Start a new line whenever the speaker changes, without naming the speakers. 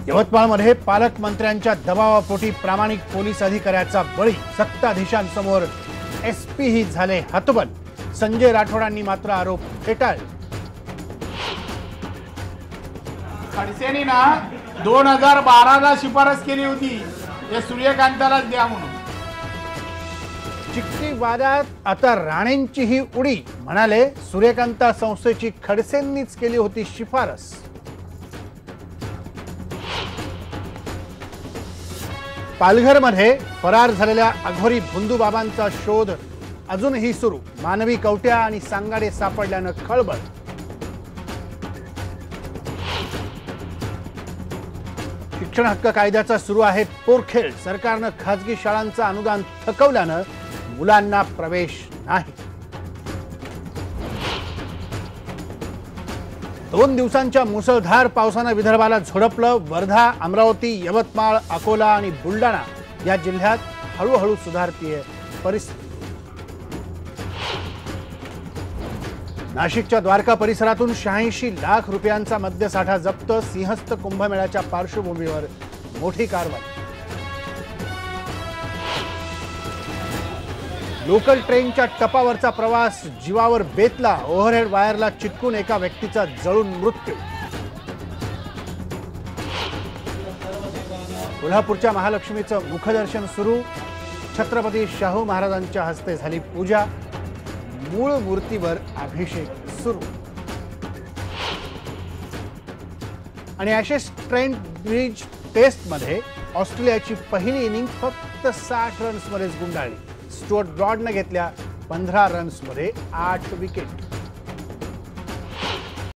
यवतमाळमध्ये पालकमंत्र्यांच्या दबावापोटी प्रामाणिक पोलीस अधिकाऱ्याचा बळी। सत्ताधीशांसमोर एसपी ही झाले हतबल। संजय राठोडांनी मात्र आरोप फेटाळले।
खडसेंनी ना 2012ला शिफारस केली होती हे सूर्यकांतालाच द्या म्हणून।
चिक्की वादात आता राणेंची ही उडी। म्हणाले सूर्यकांता संस्थेची खडसेंनीच केली होती शिफारस। पालघरमध्ये फरार झालेल्या अघोरी भुंदूबाबांचा शोध अजूनही सुरू। मानवी कवट्या आणि सांगाडे सापडल्यानं खळबळ। शिक्षण हक्क कायद्याचा सुरू आहे पोरखेळ। सरकारनं खासगी शाळांचं अनुदान थकवल्यानं मुलांना प्रवेश नाही। 2 दिवसांच्या मुसळधार पावसानं विदर्भाला झोडपलं। वर्धा, अमरावती, यवतमाळ, अकोला आणि बुलढाणा या जिल्ह्यात हळूहळू सुधारतीये परिस्थिती। नाशिकच्या द्वारका परिसरातून 86 लाख रुपयांचा मद्यसाठा जप्त। सिंहस्थ कुंभमेळ्याच्या पार्श्वभूमीवर मोठी कारवाई। लोकल ट्रेनच्या टपावरचा प्रवास जीवावर बेतला। ओव्हरहेड वायरला चिटकून एका व्यक्तीचा जळून मृत्यू। कोल्हापूरच्या महालक्ष्मीचं मुखदर्शन सुरू। छत्रपती शाहू महाराजांच्या हस्ते झाली पूजा। मूळ मूर्तीवर अभिषेक सुरू। आणि ॲशेस ट्रेंट ब्रिज टेस्टमध्ये ऑस्ट्रेलियाची पहिली इनिंग फक्त 60 रन्समध्येच गुंडाळली। स्टुअर्ट ब्रॉडनं घेतल्या 15 रन्समध्ये 8 विकेट।